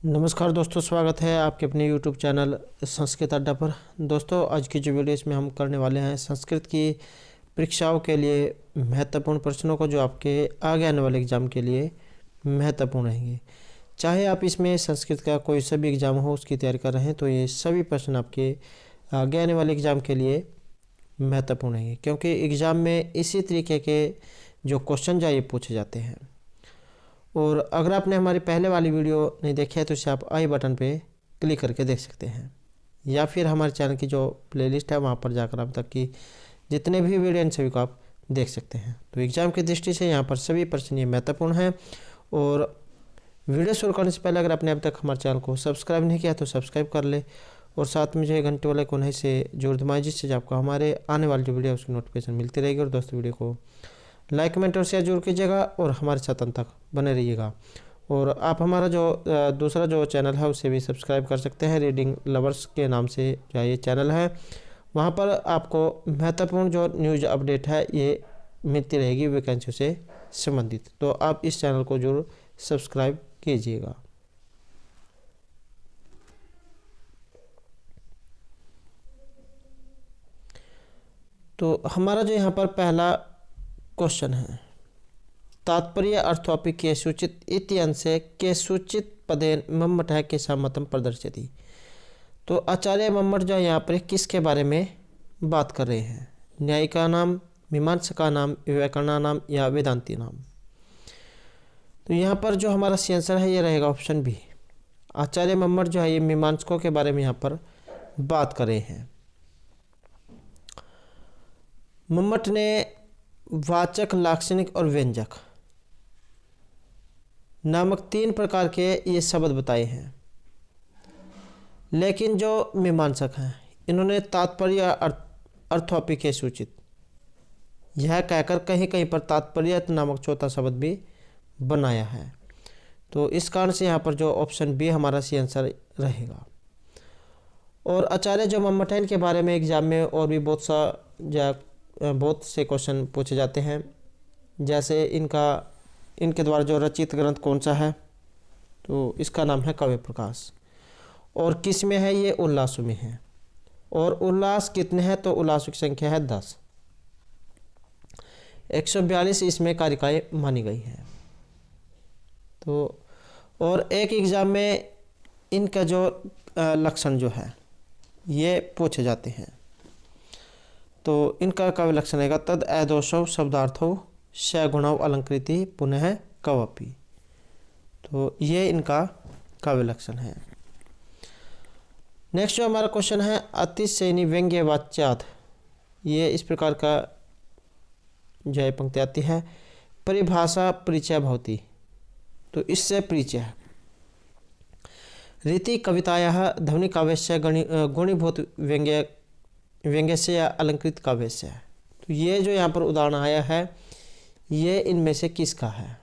नमस्कार दोस्तों, स्वागत है आपके अपने YouTube चैनल संस्कृत अड्डा पर। दोस्तों, आज की जो वीडियो इसमें हम करने वाले हैं संस्कृत की परीक्षाओं के लिए महत्वपूर्ण प्रश्नों को, जो आपके आगे आने वाले एग्ज़ाम के लिए महत्वपूर्ण रहेंगे। चाहे आप इसमें संस्कृत का कोई सा भी एग्ज़ाम हो उसकी तैयारी कर रहे हैं, तो ये सभी प्रश्न आपके आगे आने वाले एग्ज़ाम के लिए महत्वपूर्ण रहेंगे, क्योंकि एग्ज़ाम में इसी तरीके के जो क्वेश्चन ये पूछे जाते हैं। और अगर आपने हमारी पहले वाली वीडियो नहीं देखी है तो इसे आप आई बटन पे क्लिक करके देख सकते हैं, या फिर हमारे चैनल की जो प्लेलिस्ट है वहाँ पर जाकर अब तक की जितने भी वीडियो इन सभी को आप देख सकते हैं। तो एग्ज़ाम की दृष्टि से यहाँ पर सभी प्रश्न ये महत्वपूर्ण हैं। और वीडियो शुरू करने से पहले अगर आपने अब तक हमारे चैनल को सब्सक्राइब नहीं किया तो सब्सक्राइब कर ले, और साथ में जो घंटे वाले कोने से जोड़ दबाएं, जिससे आपको हमारे आने वाली जो वीडियो है उसकी नोटिफिकेशन मिलती रहेगी। और दोस्तों, वीडियो को लाइक, कमेंट और शेयर जरूर कीजिएगा और हमारे साथ अंत तक बने रहिएगा। और आप हमारा जो दूसरा जो चैनल है उसे भी सब्सक्राइब कर सकते हैं, रीडिंग लवर्स के नाम से जो ये चैनल है। वहाँ पर आपको महत्वपूर्ण जो न्यूज़ अपडेट है ये मिलती रहेगी वैकेंसी से संबंधित, तो आप इस चैनल को जरूर सब्सक्राइब कीजिएगा। तो हमारा जो यहाँ पर पहला क्वेश्चन है, तात्पर्य अर्थोपि के सूचित इति अंशे के सूचित पदेन मम्मटः के सम्मतम प्रदर्शयति। तो आचार्य मम्मट जो यहाँ पर किसके बारे में बात कर रहे हैं? न्यायिका नाम, मीमांसका नाम, व्याकरणा नाम या वेदांती नाम? तो यहाँ पर जो हमारा सी आंसर है ये रहेगा ऑप्शन बी। आचार्य मम्मट जो है ये मीमांसकों के बारे में यहाँ पर बात कर रहे हैं। मम्मट ने वाचक, लाक्षणिक और व्यंजक नामक 3 प्रकार के ये शब्द बताए हैं, लेकिन जो मीमांसक हैं इन्होंने तात्पर्य अर्थोपि के सूचित यह कहकर कहीं कहीं पर तात्पर्य नामक चौथा शब्द भी बनाया है। तो इस कारण से यहाँ पर जो ऑप्शन बी हमारा सी आंसर रहेगा। और आचार्य जो मम्मट है इनके बारे में एग्जाम में और भी बहुत से क्वेश्चन पूछे जाते हैं, जैसे इनके द्वारा जो रचित ग्रंथ कौन सा है, तो इसका नाम है काव्य प्रकाश। और किस में है? ये उल्लास में है। और उल्लास कितने हैं? तो उल्लास की संख्या है 10। 142 इसमें कारिकाएं मानी गई हैं। तो और एक एग्जाम में इनका जो लक्षण जो है ये पूछे जाते हैं। तो इनका काव्य लक्षण रहेगा तद अदोषौ शब्दार्थौ सगुणौ अलंकृति पुनः कवपि। तो ये इनका काव्य लक्षण है। नेक्स्ट जो हमारा क्वेश्चन है, अतिशयनी व्यंग्य वाच्यात, ये इस प्रकार का जो है पंक्ति आती है, परिभाषा परिचय भवति। तो इससे परिचय रीति कवितायाः ध्वनि काव्यस्य गुणीभूत व्यंग्यस्य या अलंकृत काव्यस्य। तो ये जो यहाँ पर उदाहरण आया है ये इनमें से किसका है?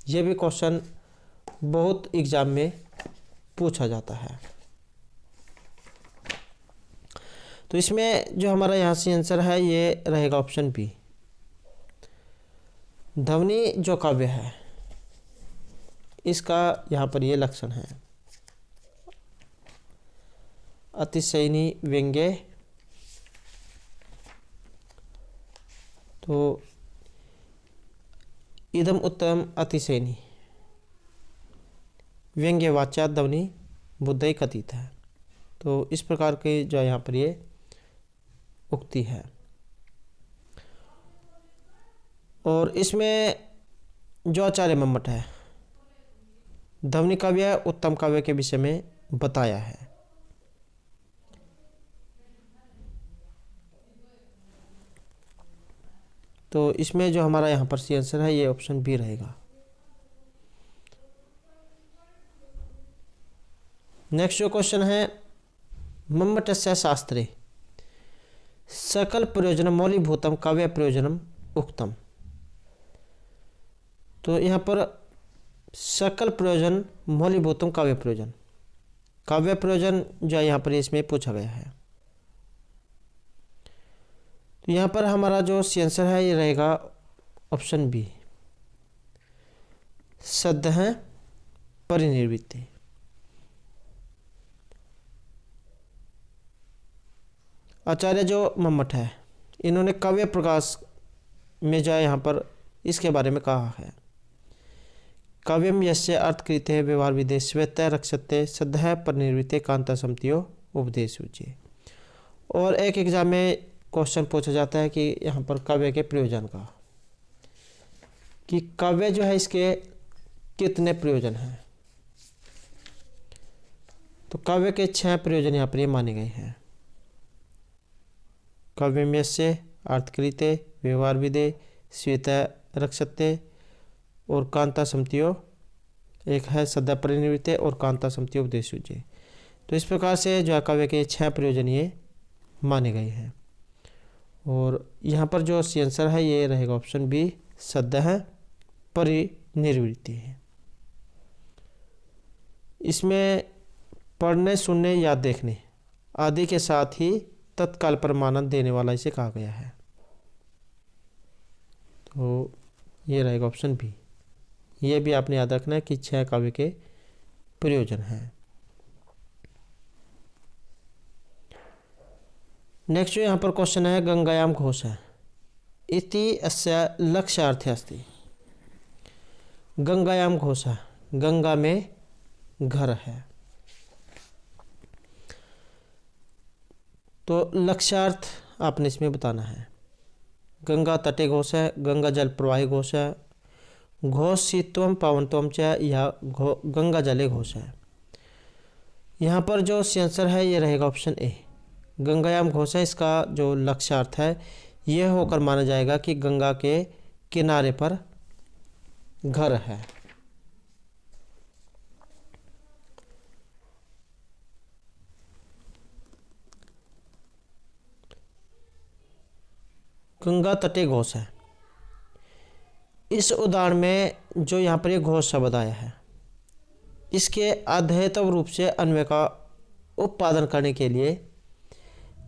ये भी क्वेश्चन बहुत एग्जाम में पूछा जाता है। तो इसमें जो हमारा यहाँ से आंसर है ये रहेगा ऑप्शन बी। ध्वनि जो काव्य है इसका यहाँ पर ये लक्षण है, अतिशयनी व्यंग्य। तो इदम उत्तम अतिशयनी व्यंग्य वाच्यात ध्वनि बुद्धि कथित है। तो इस प्रकार के जो यहाँ पर ये उक्ति है। और इसमें जो आचार्य मम्मट है ध्वनि काव्य उत्तम काव्य के विषय में बताया है। तो इसमें जो हमारा यहाँ पर सी आंसर है ये ऑप्शन बी रहेगा। नेक्स्ट जो क्वेश्चन है, मम्मटस्य शास्त्रे सकल प्रयोजनम मौलिभूतम काव्य प्रयोजनम उक्तम। तो यहाँ पर सकल प्रयोजन मौलिभूतम काव्य प्रयोजन, काव्य प्रयोजन जो यहाँ पर इसमें पूछा गया है। तो यहाँ पर हमारा जो सी आंसर है ये रहेगा ऑप्शन बी, सद्य परिनिर्वृत्ति। आचार्य जो मम्मट है, इन्होंने काव्य प्रकाश में जो है यहाँ पर इसके बारे में कहा है, काव्यम यस्य अर्थकृते व्यवहार विदे श्वेत्य रक्षते सद्य परिनिर्वृत्ते कांता समतियो उपदेश सूची। और एक एग्जाम में क्वेश्चन पूछा जाता है कि यहाँ पर काव्य के प्रयोजन का, कि काव्य जो है इसके कितने प्रयोजन हैं। तो काव्य के 6 प्रयोजन यहाँ पर ये माने गए हैं। काव्यम यस्य अर्थकृते व्यवहार विदे श्वेत्य रक्षते और कांता समतियो, एक है सद्य परिनिर्वृत्ते और कांता समतियो उपदेश सूची। तो इस प्रकार से जो है काव्य के 6 प्रयोजन ये माने गए हैं। और यहाँ पर जो सी आंसर है ये रहेगा ऑप्शन बी, सद्य परिनिर्वृत्ति है। इसमें पढ़ने, सुनने, याद देखने आदि के साथ ही तत्काल परमानंद देने वाला इसे कहा गया है। तो ये रहेगा ऑप्शन बी। ये भी आपने याद रखना है कि 6 काव्य के प्रयोजन हैं। नेक्स्ट जो यहाँ पर क्वेश्चन है, गंगायाम घोष है इति अस्य लक्ष्यार्थे अस्ति। गंगायाम घोष है, गंगा में घर है। तो लक्ष्यार्थ आपने इसमें बताना है। गंगा तटे घोष है, गंगा जल प्रवाही घोष है, घोष शीतवम पावनत्वम च या गंगा जले घोष है। यहाँ पर जो आंसर है ये रहेगा ऑप्शन ए, गंगायाम घोष है। इसका जो लक्ष्यार्थ है यह होकर माना जाएगा कि गंगा के किनारे पर घर है। गंगा तटे घोष है। इस उदाहरण में जो यहाँ पर ये घोष शब्द आया है, इसके अध्येतव रूप से अन्वय का उत्पादन करने के लिए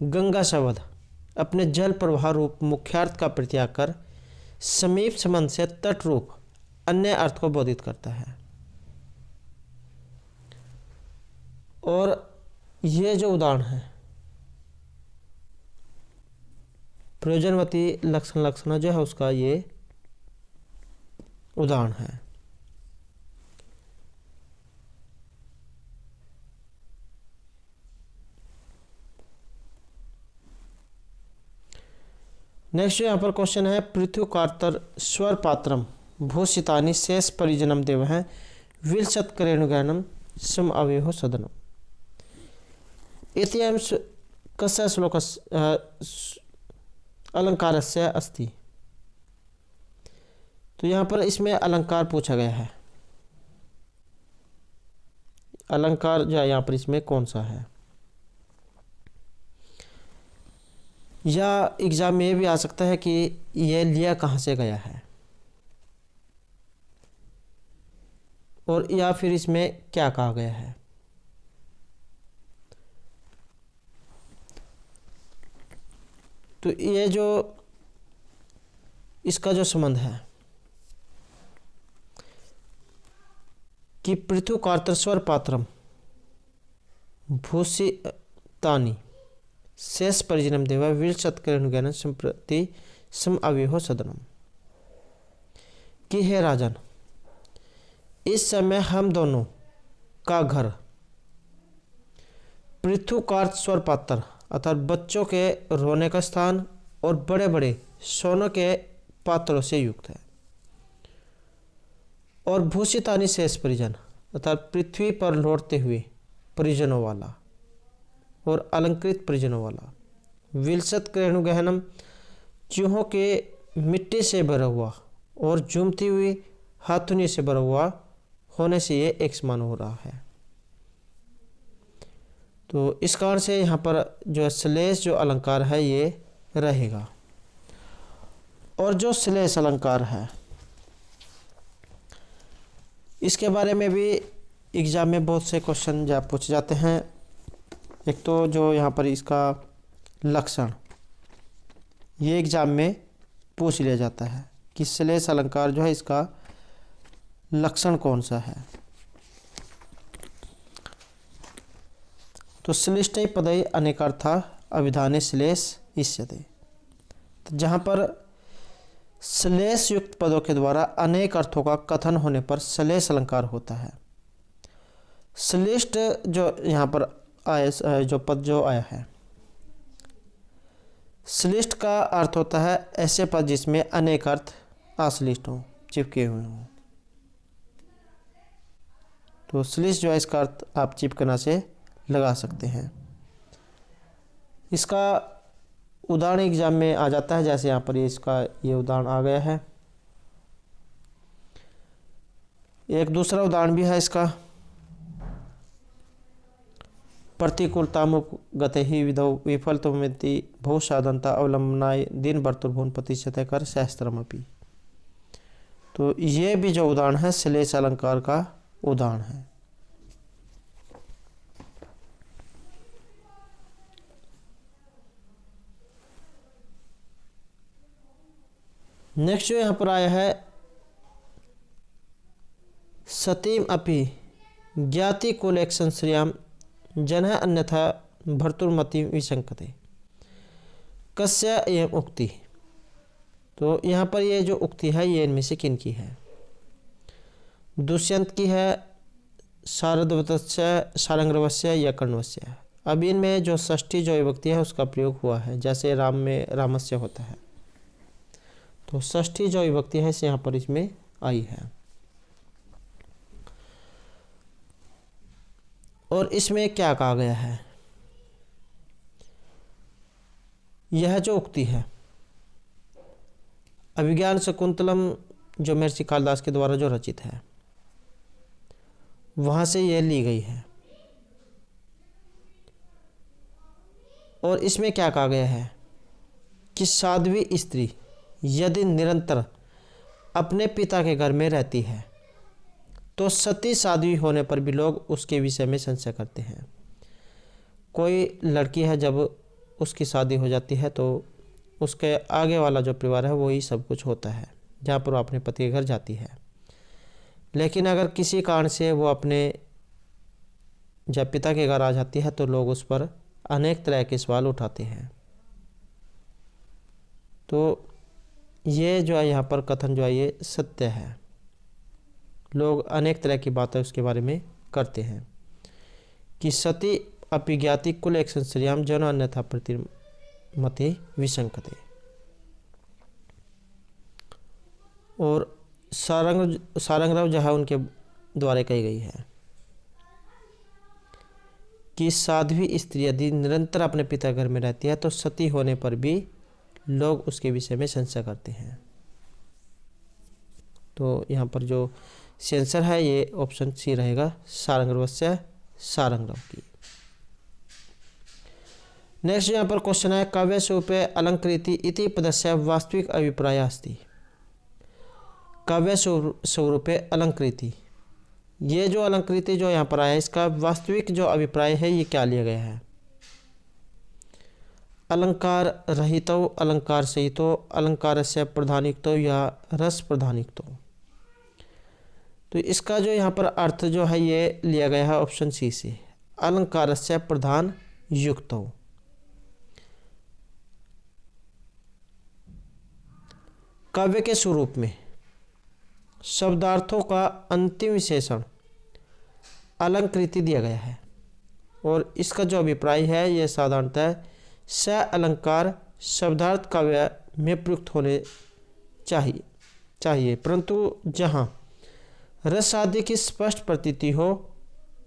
गंगा शब्द अपने जल प्रवाह रूप मुख्यार्थ का परित्याग कर समीप संबंध से तट रूप अन्य अर्थ को बोधित करता है। और ये जो उदाहरण है, प्रयोजनवती लक्षण जो है उसका ये उदाहरण है। नेक्स्ट यहाँ पर क्वेश्चन है, पृथ्वीकार्तर स्वर पात्रम भूषितानि शेष परिजनम देव है विलसत करेणुगैनम सम अवेहो सदनम। इत्ययं कस्य श्लोकस्य अलंकारस्य अस्ति। तो यहाँ पर इसमें अलंकार पूछा गया है। अलंकार जो है यहाँ पर इसमें कौन सा है, या एग्जाम में ये भी आ सकता है कि यह लिया कहाँ से गया है, और या फिर इसमें क्या कहा गया है। तो ये जो इसका जो संबंध है कि पृथ्वीकार्तर स्वर पात्रम भूषितानि शेष परिजनम देवा विलसत्करण संप्रति सम अव्यूहो सदनम, कि हे राजन, इस समय हम दोनों का घर पृथ्वीकार्त स्वर पात्र अर्थात बच्चों के रोने का स्थान और बड़े बड़े सोने के पात्रों से युक्त है, और भूषितानि शेष परिजन अर्थात पृथ्वी पर लौटते हुए परिजनों वाला और अलंकृत परिजनों वाला, विलसत क्रेणु गहनम चूहों के मिट्टी से भरा हुआ और झूमती हुई हाथुनी से भरा हुआ होने से ये एक समान हो रहा है। तो इस कारण से यहाँ पर जो श्लेष जो अलंकार है ये रहेगा। और जो श्लेष अलंकार है इसके बारे में भी एग्जाम में बहुत से क्वेश्चन जो पूछे जाते हैं। एक तो जो यहाँ पर इसका लक्षण ये एग्जाम में पूछ लिया जाता है कि श्लेष अलंकार जो है इसका लक्षण कौन सा है। तो श्लिष्टै पदै अनेकार्था अभिधाने श्लेष इष्यते। तो जहाँ पर श्लेष युक्त पदों के द्वारा अनेक अर्थों का कथन होने पर श्लेष अलंकार होता है। श्लिष्ट जो यहाँ पर आया, जो पद जो आया है, श्लिष्ट का अर्थ होता है ऐसे पद जिसमें अनेक अर्थ आश्लिष्ट हों, चिपके हुए हों। तो श्लिष्ट जो है इसका अर्थ आप चिपकना से लगा सकते हैं। इसका उदाहरण एग्जाम में आ जाता है, जैसे यहाँ पर ये उदाहरण आ गया है। एक दूसरा उदाहरण भी है इसका, प्रतिकूलतामुपगते ही विधौ विफलत्वमिति बहुसाधनता अवलंबनाय दिन बर्तुर्भुवन प्रतिशत कर सहस्त्रमपि। तो ये भी जो उदाहरण है श्लेष अलंकार का उदाहरण है। नेक्स्ट जो यहाँ पर आया है, सतीम अपि ज्ञाति कुलेक्षण श्रियाम जनः अन्यथा भर्तुर्मति विशंकते कस्य एवं उक्ति। तो यहाँ पर ये जो उक्ति है ये इनमें से किन की है? दुष्यंत की है, शारदवतस्य, शारंग्रवस्य या कर्णवस्य। अब इनमें जो षष्ठी जो विभक्ति है उसका प्रयोग हुआ है, जैसे राम में रामस्य होता है। तो षष्ठी जो विभक्ति है यहाँ पर इसमें आई है। और इसमें क्या कहा गया है? यह जो उक्ति है अभिज्ञान शकुंतलम जो महर्षि कालिदास के द्वारा जो रचित है वहां से यह ली गई है। और इसमें क्या कहा गया है कि साध्वी स्त्री यदि निरंतर अपने पिता के घर में रहती है तो सती साध्वी होने पर भी लोग उसके विषय में संशय करते हैं। कोई लड़की है, जब उसकी शादी हो जाती है तो उसके आगे वाला जो परिवार है वही सब कुछ होता है, जहाँ पर वो अपने पति के घर जाती है। लेकिन अगर किसी कारण से वो अपने जब पिता के घर आ जाती है तो लोग उस पर अनेक तरह के सवाल उठाते हैं। तो ये जो है यहाँ पर कथन जो है ये सत्य है। लोग अनेक तरह की बातें उसके बारे में करते हैं कि सती अपिज्ञाति कुल एक संश्रियाम जन अन्यथा प्रतिमति विशंकते। और सारंगरव जो है उनके द्वारा कही गई है कि साध्वी स्त्री यदि निरंतर अपने पिता घर में रहती है तो सती होने पर भी लोग उसके विषय में संशय करते हैं। तो यहाँ पर जो सेंसर है ये ऑप्शन सी रहेगा, सारंगरवस्य सारंगरव की। नेक्स्ट यहाँ पर क्वेश्चन है, काव्य स्वरूपे अलंकृति इति पदस्य वास्तविक अभिप्राय अस्ति। काव्य स्वरूपे अलंकृति, ये जो अलंकृति जो यहाँ पर आया है इसका वास्तविक जो अभिप्राय है ये क्या लिया गया है? अलंकार रहितो, अलंकार सहितो, अलंकारस्य प्रधानिकतो या रस प्रधानिकतो। तो इसका जो यहाँ पर अर्थ जो है ये लिया गया है ऑप्शन सी से, अलंकारस्य प्रधान युक्तो। काव्य के स्वरूप में शब्दार्थों का अंतिम विशेषण अलंकृति दिया गया है और इसका जो अभिप्राय है ये साधारणतः स अलंकार शब्दार्थ काव्य में प्रयुक्त होने चाहिए, परंतु जहाँ रस आदि की स्पष्ट प्रतीति हो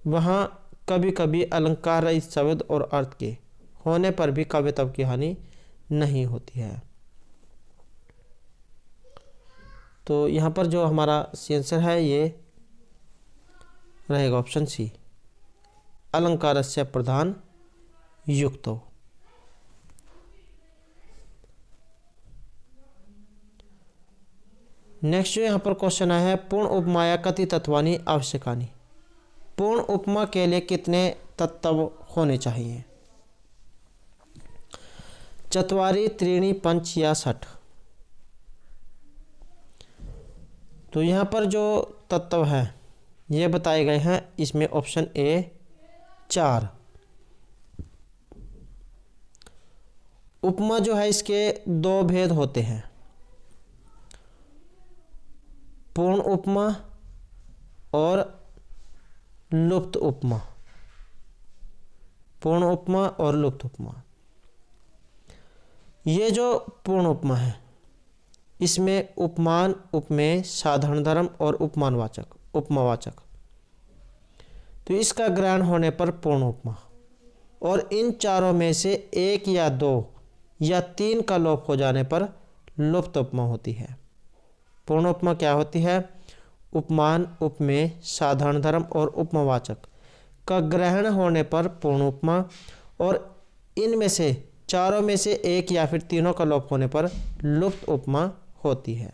वहाँ कभी कभी अलंकार रहित शब्द और अर्थ के होने पर भी काव्यत्व की हानि नहीं होती है। तो यहाँ पर जो हमारा आंसर है ये रहेगा ऑप्शन सी, अलंकारस्य प्रधान युक्तो। नेक्स्ट जो यहाँ पर क्वेश्चन आया है, पूर्ण उपमाया कति तत्वानि आवश्यकानि। पूर्ण उपमा के लिए कितने तत्व होने चाहिए? चत्वारि, त्रीणि, पंच या षट्। तो यहाँ पर जो तत्व है ये बताए गए हैं, इसमें ऑप्शन ए 4। उपमा जो है इसके दो भेद होते हैं, पूर्ण उपमा और लुप्त उपमा। पूर्ण उपमा और लुप्त उपमा। ये जो पूर्ण उपमा है इसमें उपमान, उपमेय, साधारण धर्म और उपमानवाचक, उपमावाचक, तो इसका ग्रहण होने पर पूर्ण उपमा, और इन चारों में से एक या दो या तीन का लोप हो जाने पर लुप्त उपमा होती है। पूर्ण उपमा क्या होती है? उपमान, उपमेय, साधारण धर्म और उपमावाचक का ग्रहण होने पर पूर्ण उपमा, और इनमें से चारों में से एक या फिर तीनों का लोप होने पर लुप्त उपमा होती है।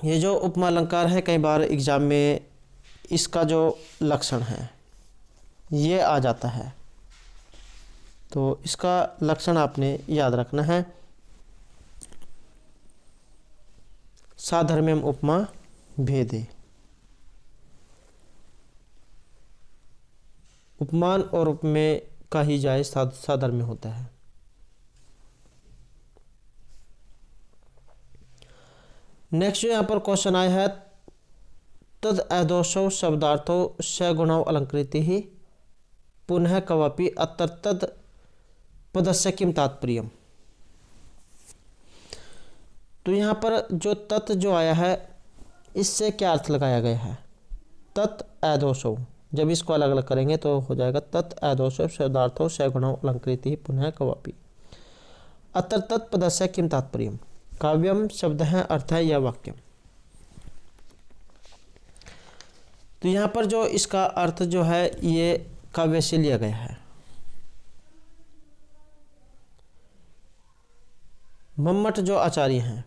ये जो उपमा अलंकार है कई बार एग्जाम में इसका जो लक्षण है ये आ जाता है, तो इसका लक्षण आपने याद रखना है। साधर्म्यम उपमा भेदे। उपमान और उपमेय का ही जायज साधर्म्य होता है। नेक्स्ट यहाँ पर क्वेश्चन आया है, तद अदोषौ शब्दार्थो सगुणौ अलंकृति ही पुनः कवपि अत्र तद पदस्य किम तात्पर्यम। तो यहाँ पर जो तत् जो आया है इससे क्या अर्थ लगाया गया है? तत् अदोषौ, जब इसको अलग अलग करेंगे तो हो जाएगा तत् अदोषौ शब्दार्थो सगुणौ अलंकृति ही पुनः कवपि अत्र तत् पदस्य किम तात्पर्यम। काव्यम शब्द है, अर्थ है यह वाक्यम। तो यहाँ पर जो इसका अर्थ जो है ये काव्य से लिया गया है। मम्मट जो आचार्य हैं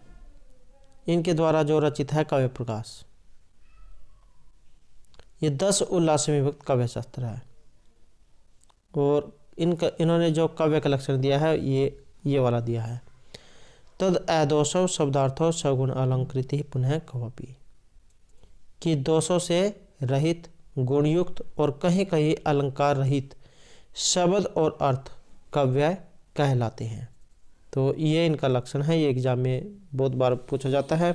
इनके द्वारा जो रचित है काव्य प्रकाश, ये 10 उल्लास में विभक्त काव्य शास्त्र है, और इन्होंने जो काव्य का लक्षण दिया है ये वाला दिया है, तद अदोषौ शब्दार्थो सगुण अलंकृति पुनः कवपि, कि दोषों से रहित, गुणयुक्त और कहीं कहीं अलंकार रहित शब्द और अर्थ काव्य कहलाते हैं। तो ये इनका लक्षण है, ये एग्जाम में बहुत बार पूछा जाता है,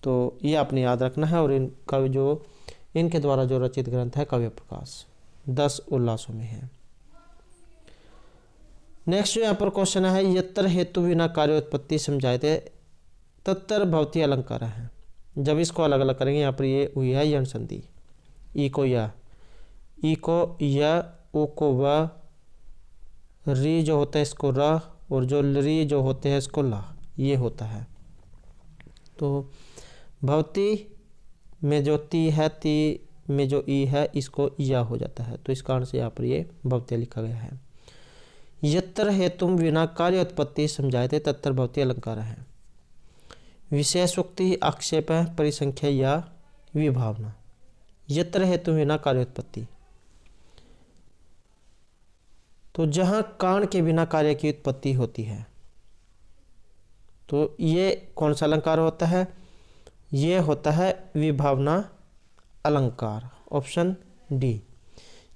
तो ये आपने याद रखना है। और इनका जो इनके द्वारा जो रचित ग्रंथ है काव्य प्रकाश 10 उल्लासों में है। नेक्स्ट यहाँ पर क्वेश्चन है, यत्र हेतु बिना कार्योत्पत्ति समझाते तत्र भवती अलंकार है। जब इसको अलग अलग करेंगे यहाँ पर ये हुई है यण संधि, ई को या, ई को या, ओ को व, री जो होता है इसको र, और जो री जो होते हैं इसको ला, ये होता है। तो भवती में जो ती है, ती में जो ई है इसको या हो जाता है, तो इस कारण से यहाँ पर ये भवती लिखा गया है। यत्र हेतु बिना कार्योत्पत्ति समझाते तत्र भवती अलंकार है। विशेषोक्ति, आक्षेप, परिसंख्या या विभावना। यत्र हेतु बिना कार्योत्पत्ति, तो जहाँ कारण के बिना कार्य की उत्पत्ति होती है, तो ये कौन सा अलंकार होता है? ये होता है विभावना अलंकार, ऑप्शन डी।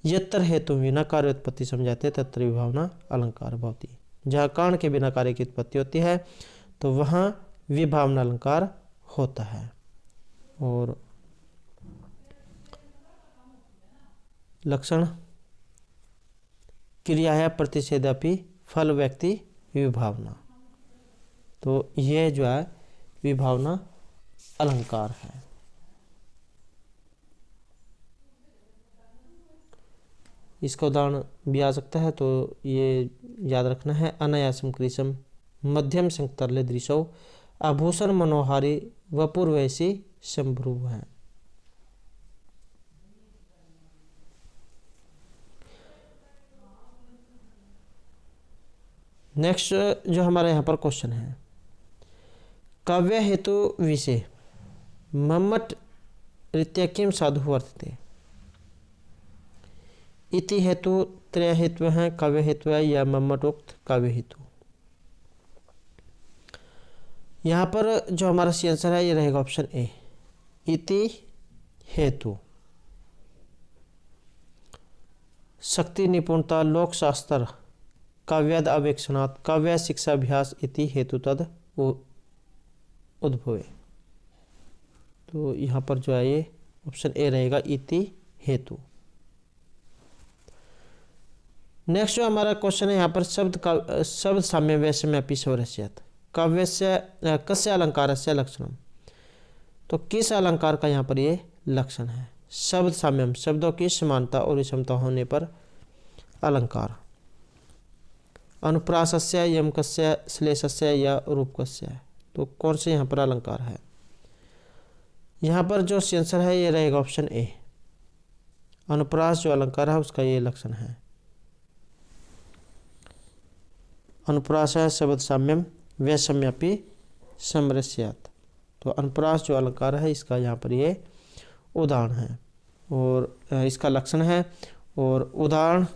यत्र हेतु बिना कार्योत्पत्ति समझाते तत्र विभावना अलंकार भवती। जहाँ कारण के बिना कार्य की उत्पत्ति होती है तो वहाँ विभावना अलंकार होता है। और लक्षण क्रिया है प्रतिषेधपि फल व्यक्ति विभावना, तो ये जो है विभावना अलंकार है। इसका उदाहरण भी आ सकता है, तो ये याद रखना है। अनायासम कृशम मध्यम संतरले दृशौ आभूषण मनोहारी वपुर्वैसी संभ्रुव है। नेक्स्ट जो हमारे यहाँ पर क्वेश्चन है, काव्य हेतु विषय मम्मट रीत्या किम साधु वर्तते। इति हेतु त्रय हेतु हैं, काव्य हेतु है या मम्मटोक्त काव्य हेतु। यहाँ पर जो हमारा सी आंसर है ये रहेगा ऑप्शन ए, इति हेतु। शक्ति निपुणता लोक शास्त्र काव्याद अवेक्षणात् काव्य शिक्षाभ्यास इति हेतु तद उद्भवे। तो यहाँ पर जो है ये ऑप्शन ए रहेगा, इति हेतु। नेक्स्ट जो हमारा क्वेश्चन है यहाँ पर शब्द साम्य वैषम्यापि स्वरस्यात् काव्यस्य कस्य अलंकारस्य लक्षणम। तो किस अलंकार का यहाँ पर ये लक्षण है? शब्द साम्यम शब्दों की समानता और विषमता होने पर अलंकार। अनुप्रासस्य यमकस्य श्लेषस्य या रूपकस्य। तो कौन से यहाँ पर अलंकार है? यहाँ पर जो आंसर है ये रहेगा ऑप्शन ए। अनुप्रास जो अलंकार है उसका ये लक्षण है। अनुप्रास है शब्द साम्यम वैषम्यापि समरस्यात्। तो अनुप्रास जो अलंकार है इसका यहाँ पर ये उदाहरण है और इसका लक्षण है। और उदाहरण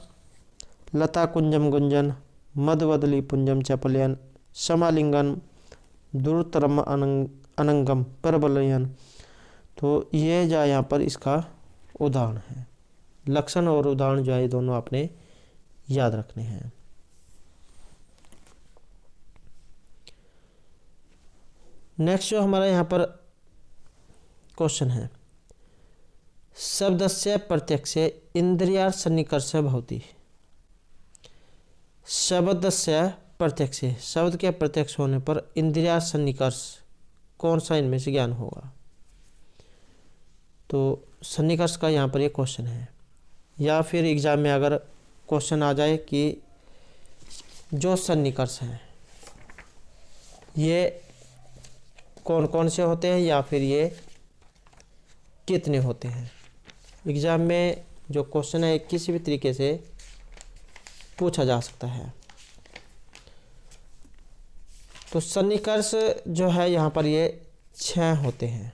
लता कुंजम गुंजन मदवदली पुंजम चपलयन समालिंगन दुर्तरम अनंगम परबलयन। तो ये जो यहाँ पर इसका उदाहरण है। लक्षण और उदाहरण जो है दोनों आपने याद रखने हैं। नेक्स्ट जो हमारा यहाँ पर क्वेश्चन है, शब्दस्य प्रत्यक्षे इंद्रियार्थ सन्निकर्ष भवति। शब्दस्य प्रत्यक्षे शब्द के प्रत्यक्ष होने पर इंद्रियार्थ सन्निकर्ष कौन सा इनमें से ज्ञान होगा? तो सन्निकर्ष का यहाँ पर ये क्वेश्चन है। या फिर एग्जाम में अगर क्वेश्चन आ जाए कि जो सन्निकर्ष हैं ये कौन कौन से होते हैं या फिर ये कितने होते हैं। एग्ज़ाम में जो क्वेश्चन है किसी भी तरीके से पूछा जा सकता है। तो सन्निकर्ष जो है यहाँ पर ये 6 होते हैं।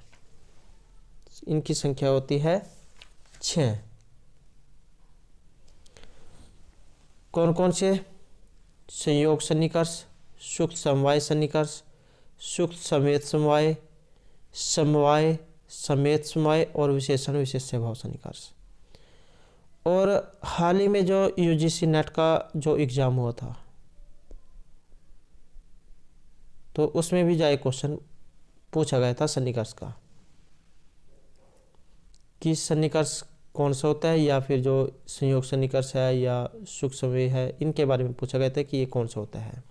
इनकी संख्या होती है 6। कौन कौन से? संयोग सन्निकर्ष, सुक्त समवाय सन्निकर्ष, सुक्त समेत समवाय, समवाय समेत समवाय और विशेषण विशेष्य भाव सन्निकर्ष। और हाल ही में जो यूजीसी नेट का जो एग्ज़ाम हुआ था तो उसमें भी जाए क्वेश्चन पूछा गया था सन्निकर्ष का कि सन्निकर्ष कौन सा होता है या फिर जो संयोग सन्निकर्ष है या सुक्त समवाय है, इनके बारे में पूछा गया था कि ये कौन सा होता है।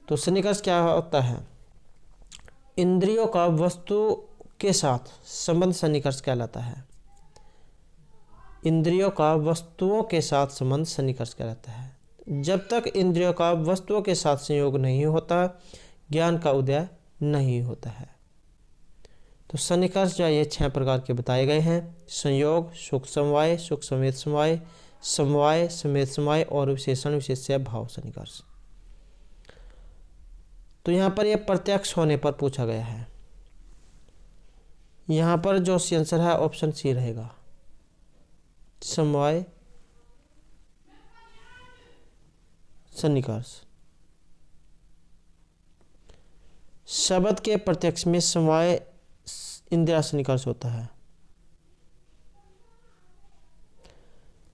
तो सन्निकर्ष क्या होता है? इंद्रियों का वस्तु के साथ संबंध सन्निकर्ष कहलाता है। इंद्रियों का वस्तुओं के साथ संबंध सन्निकर्ष कहलाता है। जब तक इंद्रियों का वस्तुओं के साथ संयोग नहीं होता ज्ञान का उदय नहीं होता है। तो सन्निकर्ष जो ये 6 प्रकार के बताए गए हैं। संयोग, सुक्त समवाय, सुक्त समेत समवाय, समवाय समेत समवाय और विशेषण विशेष्य भाव सन्निकर्ष। तो यहाँ पर यह प्रत्यक्ष होने पर पूछा गया है। यहाँ पर जो आंसर है ऑप्शन सी रहेगा, समवाय सन्निकर्ष। शब्द के प्रत्यक्ष में समवाय इंद्रिय सन्निकर्ष होता है।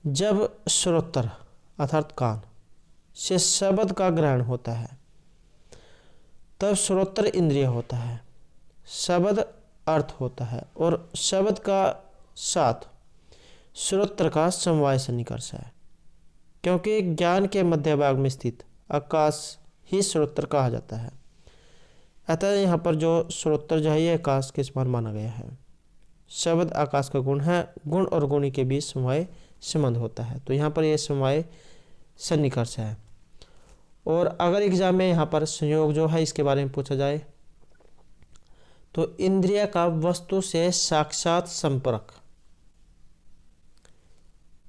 जब श्रोत्र अर्थात कान से शब्द का ग्रहण होता है तब श्रोत्र इंद्रिय होता है, शब्द अर्थ होता है और शब्द का साथ श्रोत्र का समवाय सन्निकर्ष है। क्योंकि ज्ञान के मध्य भाग में स्थित आकाश ही श्रोत्र कहा जाता है, अतः यहाँ पर जो श्रोत्र जो है ये आकाश के समान माना गया है। शब्द आकाश का गुण है, गुण और गुणी के बीच समवाय संबंध होता है। तो यहाँ पर ये समवाय सन्निकर्ष है। और अगर एग्जाम में यहाँ पर संयोग जो है इसके बारे में पूछा जाए तो इंद्रिय का वस्तु से साक्षात संपर्क,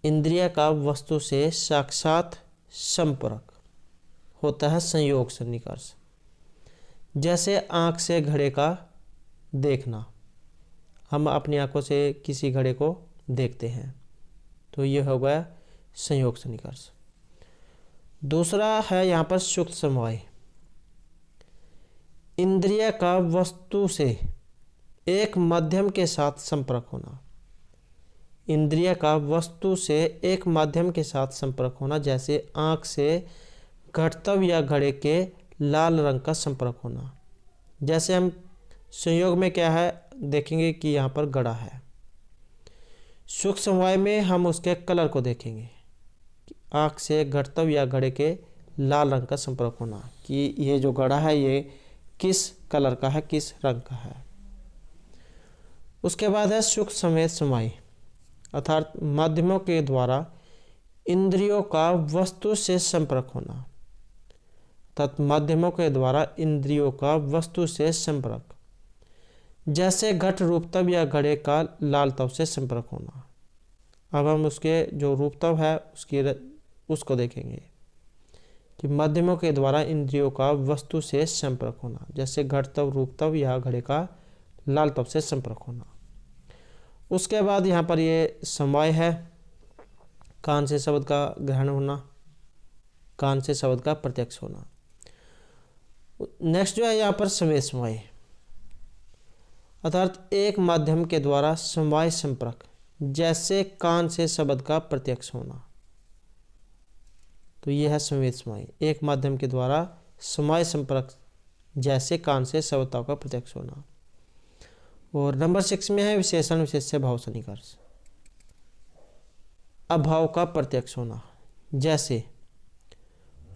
इंद्रिय का वस्तु से साक्षात संपर्क होता है संयोग सन्निकर्ष। जैसे आँख से घड़े का देखना, हम अपनी आंखों से किसी घड़े को देखते हैं, तो यह हो गया संयोग सन्निकर्ष। दूसरा है यहाँ पर सुक्त समवाय, इंद्रिय का वस्तु से एक माध्यम के साथ संपर्क होना। इंद्रिय का वस्तु से एक माध्यम के साथ संपर्क होना, जैसे आँख से घटतव या घड़े के लाल रंग का संपर्क होना। जैसे हम संयोग में क्या है देखेंगे कि यहाँ पर घड़ा है। सूक्ष्म समवाय में हम उसके कलर को देखेंगे, आँख से घटतव या घड़े के लाल रंग का संपर्क होना कि ये जो घड़ा है ये किस कलर का है, किस रंग का है। उसके बाद है सूक्ष्म संवेद समवाय, अर्थात माध्यमों के द्वारा इंद्रियों का वस्तु से संपर्क होना, अर्थात माध्यमों के द्वारा इंद्रियों का वस्तु से संपर्क, जैसे घट रूपतव या घड़े का लाल तव से संपर्क होना। अब हम उसके जो रूपतव है उसको देखेंगे कि माध्यमों के द्वारा इंद्रियों का वस्तु से संपर्क होना, जैसे घटतव रूपतव या घड़े का लाल तव से संपर्क होना। उसके बाद यहाँ पर ये समवाय है, कान से शब्द का ग्रहण होना, कान से शब्द का प्रत्यक्ष होना। नेक्स्ट जो है यहाँ पर संवेद समवाय, अर्थात एक माध्यम के द्वारा समवाय संपर्क, जैसे कान से शब्द का प्रत्यक्ष होना। तो यह है संवेद समवाय, एक माध्यम के द्वारा समवाय संपर्क जैसे कान से शब्दों का प्रत्यक्ष होना। और नंबर 6 में है विशेषण विशेष्य भाव सन्निकर्ष, अभाव का प्रत्यक्ष होना, जैसे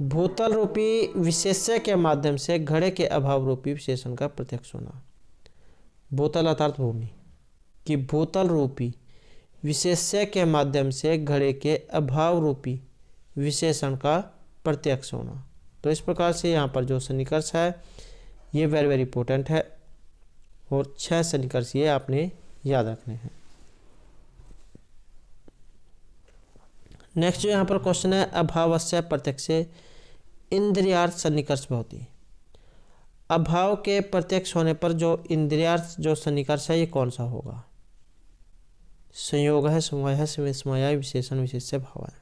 भूतल रूपी विशेष्य के माध्यम से घड़े के अभाव रूपी विशेषण का प्रत्यक्ष होना। भूतल अर्थात भूमि कि भूतल रूपी विशेष्य के माध्यम से घड़े के अभाव रूपी विशेषण का प्रत्यक्ष होना। तो इस प्रकार से यहाँ पर जो सन्निकर्ष है ये वेरी वेरी इंपॉर्टेंट है और 6 सन्निकर्ष ये आपने याद रखने हैं। नेक्स्ट जो यहाँ पर क्वेश्चन है, अभावस्य प्रत्यक्षे इंद्रियार्थ सन्निकर्ष भवति। अभाव के प्रत्यक्ष होने पर जो इंद्रियार्थ जो सन्निकर्ष है ये कौन सा होगा? संयोग है, समवाय है, संवेद समवाय है, विशेषण विशेष्य भाव है।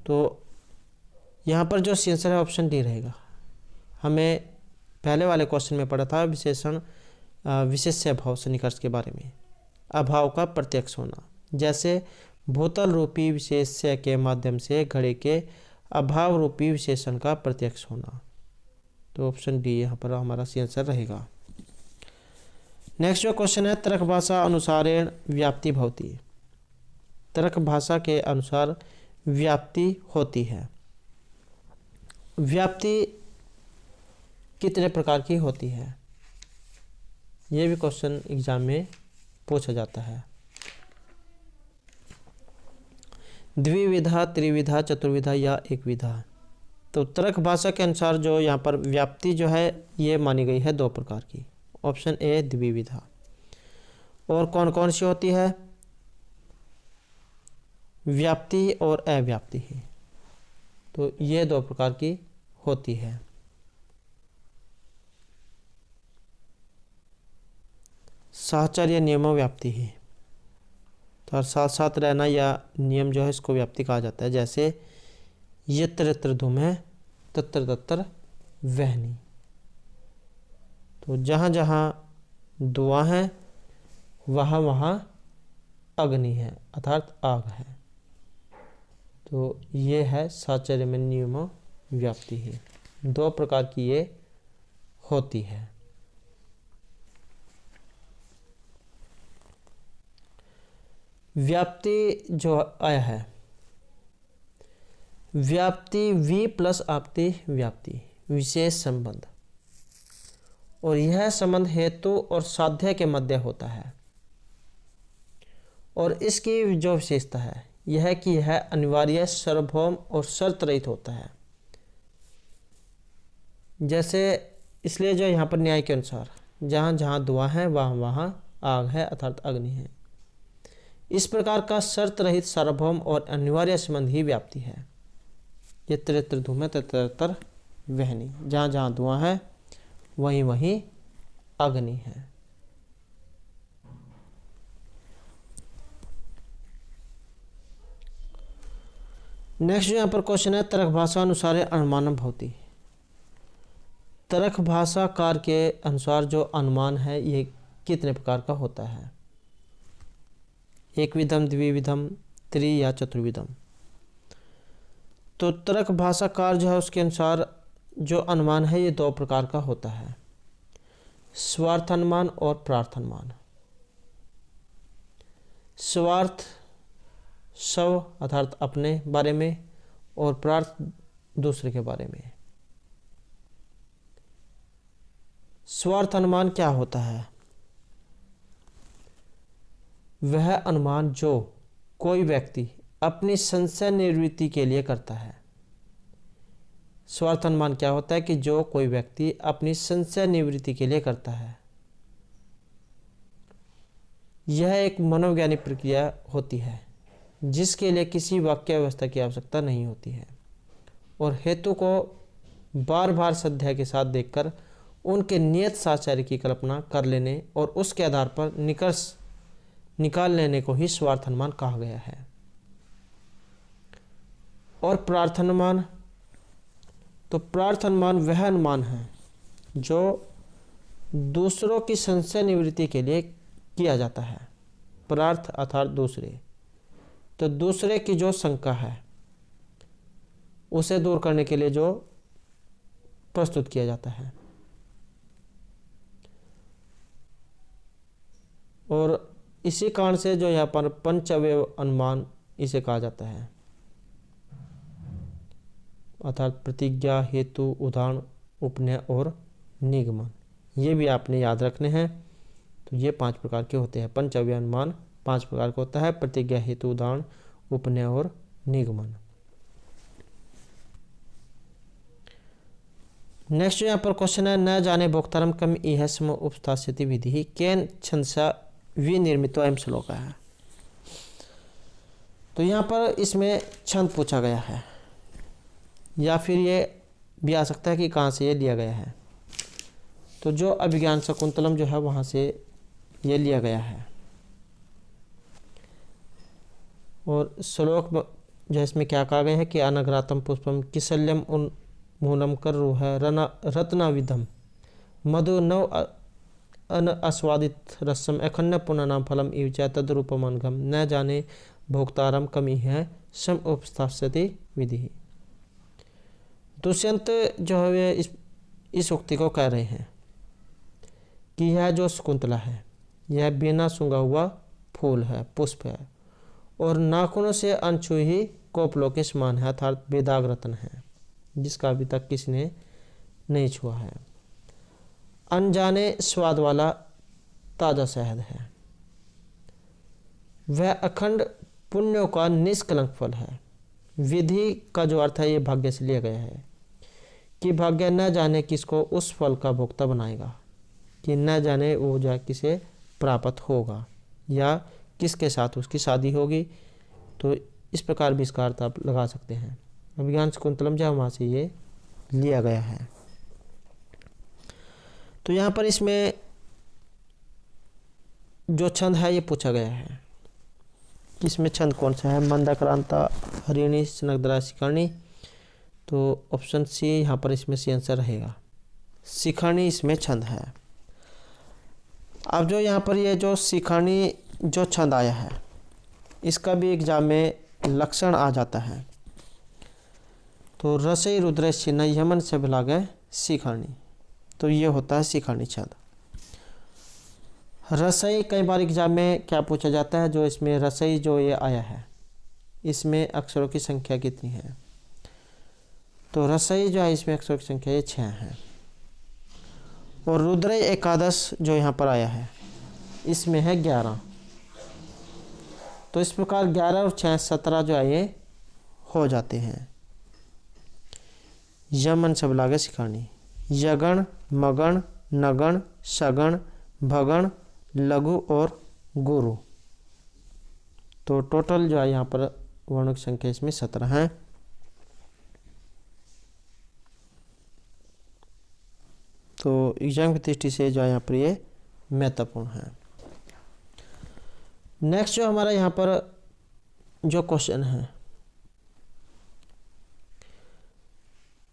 तो यहाँ पर जो आंसर है ऑप्शन डी रहेगा। हमें पहले वाले क्वेश्चन में पढ़ा था विशेषण विशेष्य भाव सन्निकर्ष के बारे में, अभाव का प्रत्यक्ष होना, जैसे भूतल रूपी विशेष्य के माध्यम से घड़े के अभाव रूपी विशेषण का प्रत्यक्ष होना। तो ऑप्शन डी यहाँ पर हमारा आंसर रहेगा। नेक्स्ट जो क्वेश्चन है, तर्क भाषा अनुसारेण व्याप्ति भवति। तर्क भाषा के अनुसार व्याप्ति होती है। व्याप्ति कितने प्रकार की होती है? यह भी क्वेश्चन एग्जाम में पूछा जाता है। द्विविधा, त्रिविधा, चतुर्विधा या एक विधा। तो तर्क भाषा के अनुसार जो यहाँ पर व्याप्ति जो है ये मानी गई है 2 प्रकार की। ऑप्शन ए द्विविधा। और कौन कौन सी होती है? व्याप्ति और अव्याप्ति ही। तो ये 2 प्रकार की होती है। साहचर्य नियमों व्याप्ति ही, तो साथ साथ रहना या नियम जो है इसको व्याप्ति कहा जाता है। जैसे यत्र यत्र धूमः तत्र तत्र वह्नि। तो जहाँ जहाँ धुआं है वहाँ वहाँ अग्नि है, अर्थात आग है। तो ये है साहचर्य में नियमों व्याप्ति ही। 2 प्रकार की ये होती है। व्याप्ति जो आया है, व्याप्ति वी प्लस आपति व्याप्ति, विशेष संबंध, और यह संबंध हेतु और साध्य के मध्य होता है। और इसकी जो विशेषता है यह है कि यह अनिवार्य, सार्वभौम और शर्त रहित होता है। जैसे इसलिए जो यहाँ पर न्याय के अनुसार जहाँ जहाँ धुआं है वहाँ वहाँ आग है, अर्थात अग्नि है। इस प्रकार का शर्त रहित, सार्वभौम और अनिवार्य संबंध ही व्याप्ति है। यत्र यत्र धूमः तत्र तत्र वह्नि, जहाँ जहाँ धुआं है वहीं वहीं अग्नि है। नेक्स्ट यहाँ पर क्वेश्चन है, तर्क भाषा अनुसार अनुमानम भवति। तर्क भाषाकार के अनुसार जो अनुमान है ये कितने प्रकार का होता है? एकविधम, द्विविधम, त्रि या चतुर्विधम। तो तर्क भाषाकार जो है उसके अनुसार जो अनुमान है ये दो प्रकार का होता है, स्वार्थ अनुमान और प्रार्थ अनुमान। स्वार्थ स्व अर्थात अपने बारे में, और प्रार्थ दूसरे के बारे में। स्वार्थ अनुमान क्या होता है? वह अनुमान जो कोई व्यक्ति अपनी संशय निवृत्ति के लिए करता है। स्वार्थ अनुमान क्या होता है कि जो कोई व्यक्ति अपनी संशय निवृत्ति के लिए करता है। यह एक मनोवैज्ञानिक प्रक्रिया होती है जिसके लिए किसी वाक्य व्यवस्था की आवश्यकता नहीं होती है, और हेतु को बार बार श्रद्धा के साथ देखकर उनके नियत साचार्य की कल्पना कर लेने और उसके आधार पर निष्कर्ष निकाल लेने को ही स्वार्थ अनुमान कहा गया है। और प्रार्थ अनुमान, तो प्रार्थ अनुमान वह अनुमान है जो दूसरों की संशय निवृत्ति के लिए किया जाता है। प्रार्थ अर्थात दूसरे, तो दूसरे की जो शंका है उसे दूर करने के लिए जो प्रस्तुत किया जाता है। और इसी कारण से जो यहाँ पर पंचअवयव अनुमान इसे कहा जाता है, अर्थात प्रतिज्ञा, हेतु, उदाहरण, उपनय और निगमन। ये भी आपने याद रखने हैं। तो ये 5 प्रकार के होते हैं। पंचअवयव अनुमान 5 प्रकार का होता है, प्रतिज्ञा, हेतु, उदाहरण, उपनय और निगमन। नेक्स्ट यहाँ पर क्वेश्चन है, न जाने भोक्तारम कम इह सम उपस्थास्यति विधि केन छंदसा विनिर्मितो अयं श्लोक है। तो यहाँ पर इसमें छंद पूछा गया है, या फिर ये भी आ सकता है कि कहाँ से ये लिया गया है। तो जो अभिज्ञान शकुंतलम जो है वहाँ से ये लिया गया है। और श्लोक जो इसमें क्या कहा गया है कि अनघ्रातम पुष्पम किशल्यम उन्मूलम कर है रत्नाविधम मधु नव अन अस्वादित रसम अखंड पुननाम फलम इवचा तद्रूपमनघम न जाने भोक्तारम कमी है सम उपस्थास्यति विधि। दुष्यंत जो है वे इस उक्ति को कह रहे हैं कि यह जो शकुंतला है यह बिना सूंघा हुआ फूल है, पुष्प है, और नाखूनों से अनछुई ही कोपलों के समान है, अर्थात बेदाग रत्न है जिसका अभी तक किसी ने नहीं छुआ है। अनजाने स्वाद वाला ताजा शहद है। वह अखंड पुण्यों का निष्कलंक फल है। विधि का जो अर्थ है ये भाग्य से लिया गया है कि भाग्य न जाने किसको उस फल का भोक्ता बनाएगा, कि न जाने वो जा किसे प्राप्त होगा या किसके साथ उसकी शादी होगी। तो इस प्रकार भी इसका अर्थ आप लगा सकते हैं। अभिज्ञान शकुंतलम जो वहाँ से ये लिया गया है। तो यहाँ पर इसमें जो छंद है ये पूछा गया है, इसमें छंद कौन सा है? मंदाक्रांता, हरिणी, स्नग्धरा, शिखरणी। तो ऑप्शन सी यहाँ पर इसमें सी आंसर रहेगा, शिखरणी इसमें छंद है। अब जो यहाँ पर ये जो शिखरणी जो छंद आया है इसका भी एग्जाम में लक्षण आ जाता है। तो रसई रुद्र चिन्ह यमन से लागे शिखरणी, तो ये होता है शिखरणी छंद। रसई कई बार एग्जाम में क्या पूछा जाता है, जो इसमें रसई जो ये आया है इसमें अक्षरों की संख्या कितनी है? तो रसई जो है इसमें अक्षरों की संख्या ये 6 है। और रुद्र एकादश जो यहाँ पर आया है इसमें है 11। तो इस प्रकार 11 और 6 17 जो है ये हो जाते हैं। यमन सब लागे शिखरणी, यगण, मगण, नगण, सगण, भगण, लघु और गुरु। तो टोटल जो है यहाँ पर वर्णों की संख्या इसमें 17 है। तो एग्जाम की दृष्टि से जो है यहाँ पर ये महत्वपूर्ण है। नेक्स्ट जो हमारा यहाँ पर जो क्वेश्चन है,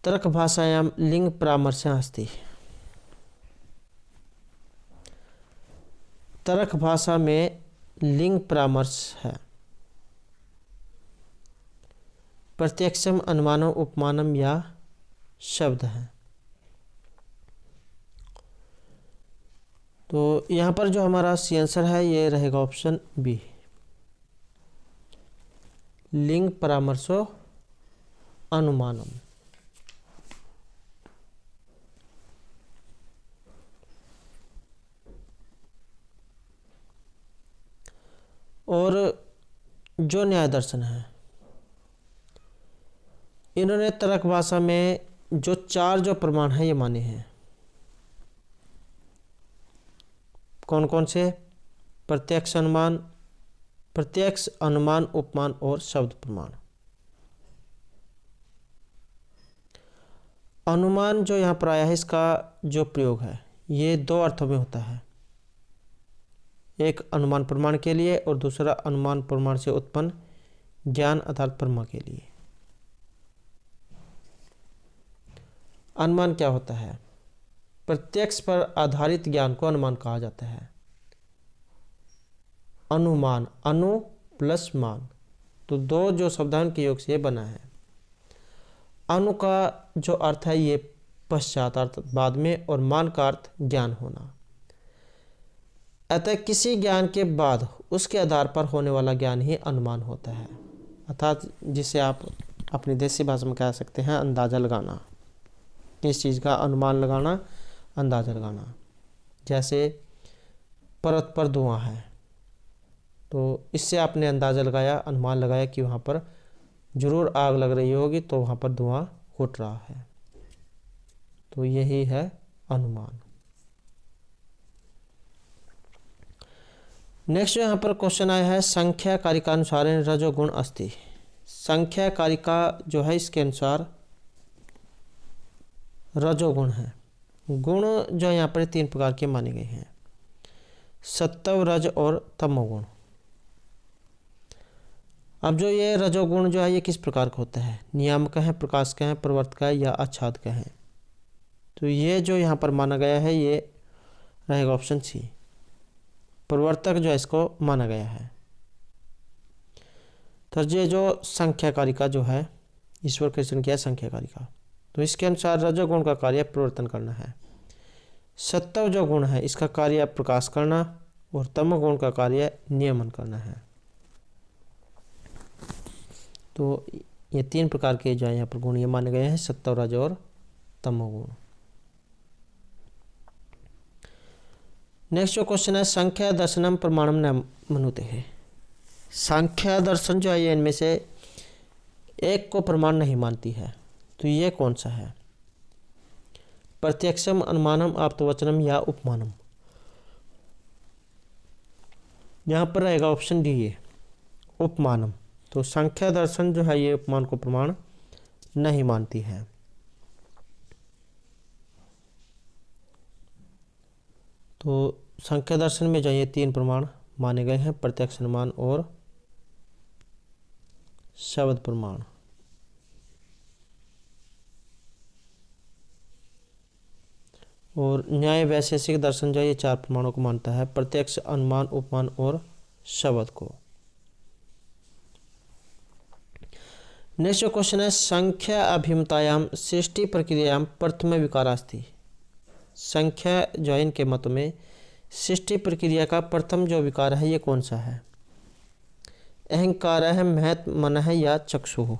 तर्क भाषायाम लिंग परामर्श अस्ति। तर्क भाषा में लिंग परामर्श है। प्रत्यक्षम अनुमानम उपमानम या शब्द है। तो यहाँ पर जो हमारा सी आंसर है ये रहेगा ऑप्शन बी, लिंग परामर्शो अनुमानम। और जो न्याय दर्शन है, इन्होंने तर्क भाषा में जो चार जो प्रमाण हैं ये माने हैं। कौन कौन से? प्रत्यक्ष अनुमान, उपमान और शब्द प्रमाण। अनुमान जो यहाँ पर आया है, इसका जो प्रयोग है ये दो अर्थों में होता है, एक अनुमान प्रमाण के लिए और दूसरा अनुमान प्रमाण से उत्पन्न ज्ञान अर्थात प्रमा के लिए। अनुमान क्या होता है? प्रत्यक्ष पर आधारित ज्ञान को अनुमान कहा जाता है। अनुमान, अनु प्लस मान, तो दो जो शब्दांश के योग से बना है। अनु का जो अर्थ है ये पश्चात अर्थात बाद में, और मान का अर्थ ज्ञान होना। अतः किसी ज्ञान के बाद उसके आधार पर होने वाला ज्ञान ही अनुमान होता है, अर्थात जिसे आप अपनी देसी भाषा में कह सकते हैं अंदाज़ा लगाना। किस चीज़ का अनुमान लगाना? अंदाज़ा लगाना। जैसे पर्वत पर धुआं है, तो इससे आपने अंदाज़ा लगाया, अनुमान लगाया कि वहाँ पर ज़रूर आग लग रही होगी, तो वहाँ पर धुआं उठ रहा है। तो यही है अनुमान। नेक्स्ट जो यहाँ पर क्वेश्चन आया है, संख्या कारिका अनुसार रजोगुण अस्ति। संख्या कारिका जो है इसके अनुसार रजोगुण है। गुण जो यहाँ पर तीन प्रकार के माने गए हैं, सत्व, रज और तमोगुण। अब जो ये रजोगुण जो है ये किस प्रकार का होता है? नियामक है, प्रकाशक है, प्रवर्तक है या आच्छादक है? तो ये जो यहाँ पर माना गया है ये रहेगा ऑप्शन सी, प्रवर्तक जो है इसको माना गया है। तो ये जो संख्या कारिका जो है ईश्वर की रचना किया है संख्या कारिका, तो इसके अनुसार रजोगुण का कार्य प्रवर्तन करना है, सत्व जो गुण है इसका कार्य प्रकाश करना, और तमोगुण का कार्य नियमन करना है। तो ये तीन प्रकार के जो है यहाँ पर गुण ये माने गए हैं, सत्व, रज और तमोगुण। नेक्स्ट जो क्वेश्चन है, संख्या दर्शनम प्रमाणम न मनुते है। संख्या दर्शन जो है ये इनमें से एक को प्रमाण नहीं मानती है, तो ये कौन सा है? प्रत्यक्षम, अनुमानम, आप्तवचनम या उपमानम। यहाँ पर रहेगा ऑप्शन डी ये उपमानम। तो संख्या दर्शन जो है ये उपमान को प्रमाण नहीं मानती है। तो संख्या दर्शन में जो ये तीन प्रमाण माने गए हैं, प्रत्यक्ष, अनुमान और शब्द प्रमाण। और न्याय वैशेषिक दर्शन जो ये चार प्रमाणों को मानता है, प्रत्यक्ष, अनुमान, उपमान और शब्द को। नेक्स्ट जो क्वेश्चन है, संख्या अभिमतायाम सृष्टि प्रक्रियायाम प्रथम विकारास्ति। संख्या जो है इनके मत में सृष्टि प्रक्रिया का प्रथम जो विकार है ये कौन सा है? अहंकार है, महत, मन है या चक्षु?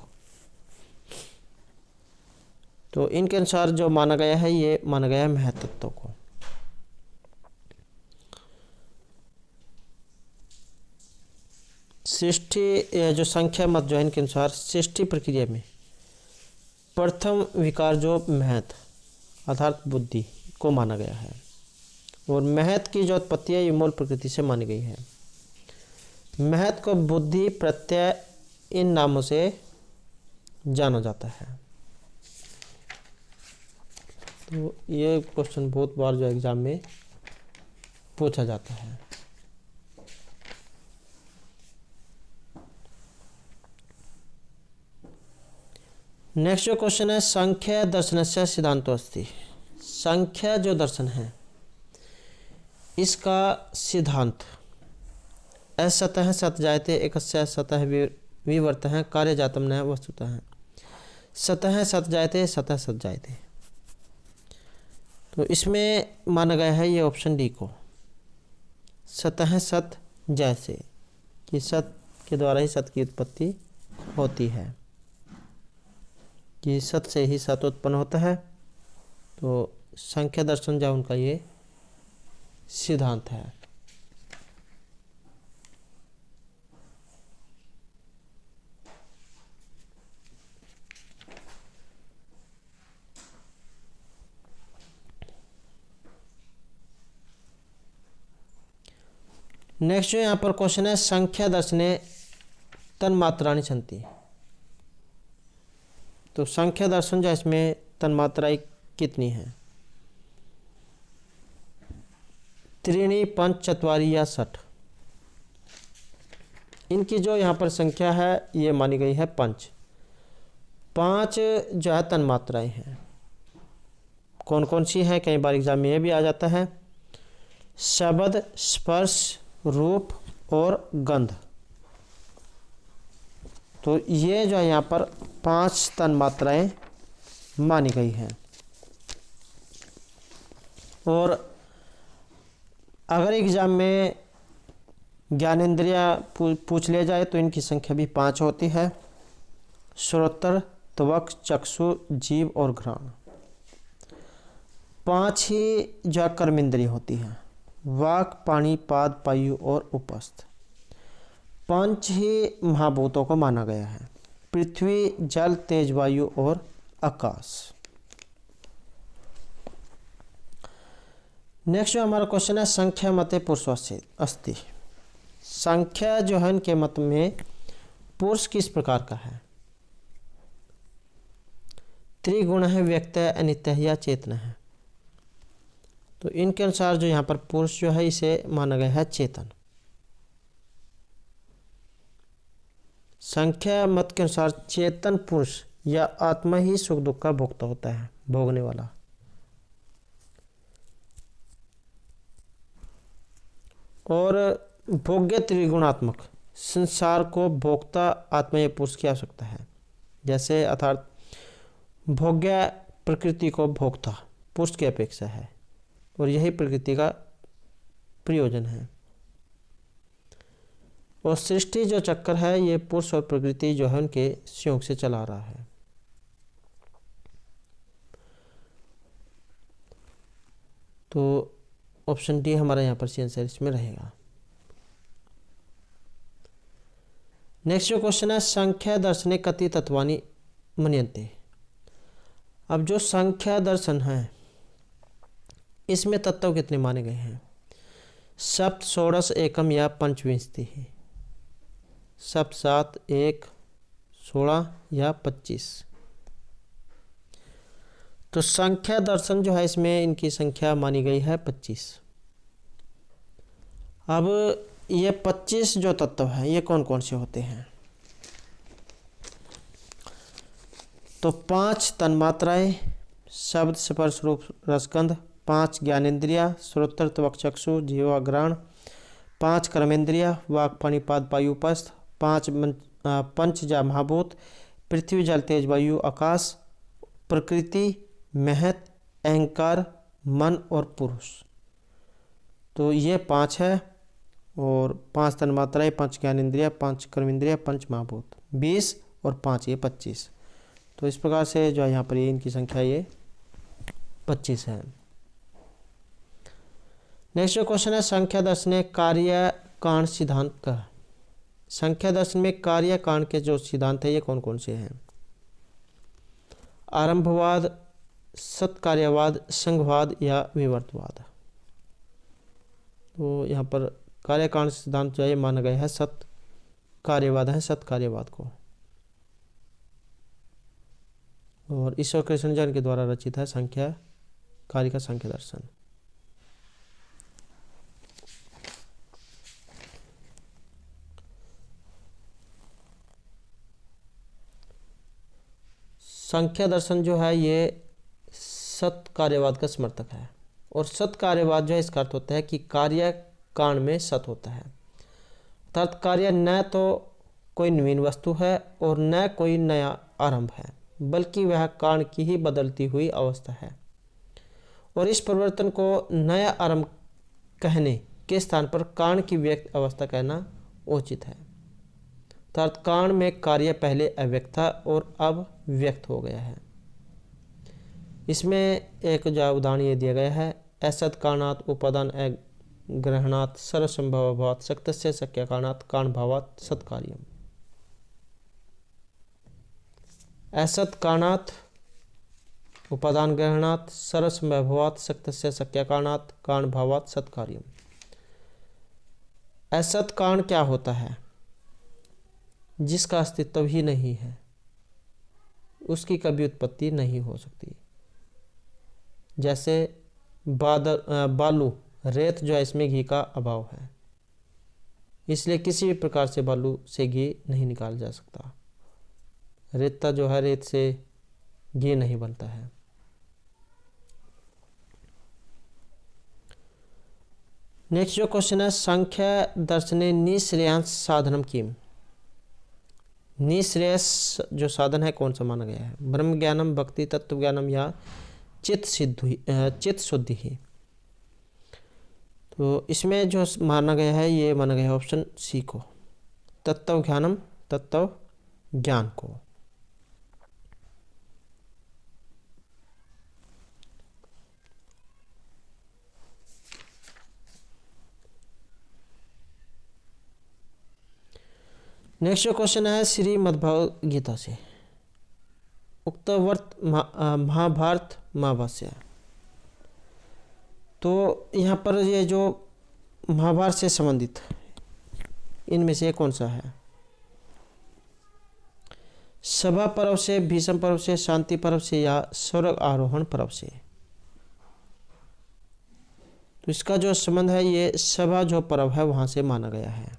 तो इनके अनुसार जो माना गया है ये माना गया है महत्त्व को। सृष्टि जो संख्या मत जो है इनके अनुसार सृष्टि प्रक्रिया में प्रथम विकार जो महत अर्थात बुद्धि को माना गया है, और महत की जो उत्पत्ति है ये मूल प्रकृति से मानी गई है। महत को बुद्धि, प्रत्यय इन नामों से जाना जाता है। तो ये क्वेश्चन बहुत बार जो एग्जाम में पूछा जाता है। नेक्स्ट जो क्वेश्चन है, संख्या दर्शनस्य सिद्धांतो अस्ति। संख्या जो दर्शन है इसका सिद्धांत असतः सत जायते एकस्य सतः विवर्तः कार्य जातम न वस्तुतः। सतः सत जायते सतः सत जायते, तो इसमें माना गया है ये ऑप्शन डी को, सतः सत जैसे, कि सत के द्वारा ही सत की उत्पत्ति होती है, कि सत से ही सत उत्पन्न होता है। तो संख्या दर्शन जो उनका ये सिद्धांत है। नेक्स्ट जो यहाँ पर क्वेश्चन है, संख्या दर्शने तन्मात्राणि सन्ति। तो संख्या दर्शन जो इसमें तन्मात्राएं कितनी है? त्रीणि पंच चत्वारि या षट। इनकी जो यहाँ पर संख्या है ये मानी गई है पंच। पांच जो है तन्मात्राएं हैं। कौन कौन सी है? कई बार एग्जाम में ये भी आ जाता है, शब्द, स्पर्श, रूप और गंध। तो ये जो है यहाँ पर पांच तन्मात्राएं मानी गई हैं। और अगर एग्जाम में ज्ञानेंद्रिय पूछ लिया जाए तो इनकी संख्या भी पांच होती है, श्रोत्र, त्वक, चक्षु, जीव और घ्राण। पांच ही जो कर्मेंद्रिय होती हैं, वाक, पाणी, पाद, पायु और उपस्थ। पंच ही महाभूतों को माना गया है, पृथ्वी, जल, तेज, वायु और आकाश। नेक्स्ट जो हमारा क्वेश्चन है, संख्या मते पुरुषस्य अस्ति। संख्या जो है इनके मत में पुरुष किस प्रकार का है? त्रिगुण है, व्यक्त है, अनित्य है या चेतन है। तो इनके अनुसार जो यहाँ पर पुरुष जो है इसे माना गया है चेतन। संख्या मत के अनुसार चेतन पुरुष या आत्मा ही सुख दुख का भोक्ता होता है, भोगने वाला। और भोग्य त्रिगुणात्मक संसार को भोक्ता आत्मा या पुरुष की आवश्यकता है। जैसे अर्थात भोग्य प्रकृति को भोक्ता पुरुष की अपेक्षा है, और यही प्रकृति का प्रयोजन है। और सृष्टि जो चक्कर है ये पुरुष और प्रकृति जो है उनके संयोग से चला रहा है। तो ऑप्शन डी हमारा यहाँ पर सी आंसर इसमें रहेगा। नेक्स्ट जो क्वेश्चन है, संख्या दर्शने कति तत्वानि मन्यन्ते। अब जो संख्या दर्शन है इसमें तत्व कितने माने गए हैं? सप्त, षोडश, एकम या पंचविंशति। सप्त, 7, 1, 16 या 25। तो संख्या दर्शन जो है इसमें इनकी संख्या मानी गई है 25। अब ये 25 जो तत्व है ये कौन कौन से होते हैं? तो 5 तन्मात्राएं, शब्द, स्पर्श, रूप, रसगंध। 5 ज्ञानेंद्रिया, श्रोत्र, त्वक, चक्षु, जीवा, घ्राण। 5 कर्मेंद्रिया, वाक, पाणी, पाद, पायु, उपस्थ। 5 पंच जा महाभूत, पृथ्वी, जल, तेज, वायु, आकाश। प्रकृति, महत, अहंकार, मन और पुरुष। तो ये 5 है। और 5 तन्मात्राएं, 5 ज्ञानेंद्रिया, 5 कर्मेंद्रिया, 5 महाभूत, 20 और 5 ये 25। तो इस प्रकार से जो है यहाँ पर ये इनकी संख्या ये 25 है। नेक्स्ट क्वेश्चन है, संख्या दर्शन कार्य कांड सिद्धांत का। संख्या दर्शन में कार्य कांड के जो सिद्धांत है ये कौन कौन से हैं? आरंभवाद, सत्कार्यवाद, संघवाद या विवर्तवाद। तो यहाँ पर कार्यकांड सिद्धांत जो है माना गया है सत्कार्यवाद है, सत्कार्यवाद को। और ईश्वर कृष्ण जैन के द्वारा रचित है संख्या कार्य का संख्या दर्शन। संख्या दर्शन जो है ये सत्कार्यवाद का समर्थक है। और सत्कार्यवाद जो है इसका अर्थ होता है कि कार्य कांड में सत होता है अर्थात कार्य न तो कोई नवीन वस्तु है और न कोई नया आरंभ है, बल्कि वह कारण की ही बदलती हुई अवस्था है, और इस परिवर्तन को नया आरंभ कहने के स्थान पर कारण की व्यक्त अवस्था कहना उचित है। अर्थात कारण में कार्य पहले अव्यक्त था और अब व्यक्त हो गया है। इसमें एक जो उदाहरण ये दिया गया है, असत कारणात् उपादान ग्रहणात् सर्वसंभवात् शक्तस्य शक्य कारणात् कारण भावात् सत्कार्यम्। असत कारणात् उपादान ग्रहणात् सर्वसंभवात् शक्तस्य शक्य कारणात् कारण भावात् सत्कार्यम्। असत कारण क्या होता है? जिसका अस्तित्व ही नहीं है, उसकी कभी उत्पत्ति नहीं हो सकती। जैसे बालू, रेत जो है, इसमें घी का अभाव है, इसलिए किसी भी प्रकार से बालू से घी नहीं निकाला जा सकता। रेता जो है, रेत से घी नहीं बनता है। नेक्स्ट जो क्वेश्चन है, संख्या दर्शने निःश्रेयांश साधनम किम। निःश्रेयस जो साधन है कौन सा माना गया है? ब्रह्म ज्ञानम, भक्ति, तत्व ज्ञानम या चित्त शुद्धि ही। तो इसमें जो माना गया है, ये माना गया है ऑप्शन सी को, तत्व ज्ञानम, तत्व ज्ञान को। नेक्स्ट जो क्वेश्चन है, श्रीमद्भगवद गीता से उक्तवर्त महाभारत महाभाष्य। तो यहाँ पर ये जो महाभारत से संबंधित इनमें से कौन सा है? सभा पर्व से, भीष्म पर्व से, शांति पर्व से या स्वर्ग आरोहण पर्व से? तो इसका जो संबंध है, ये सभा जो पर्व है वहां से माना गया है।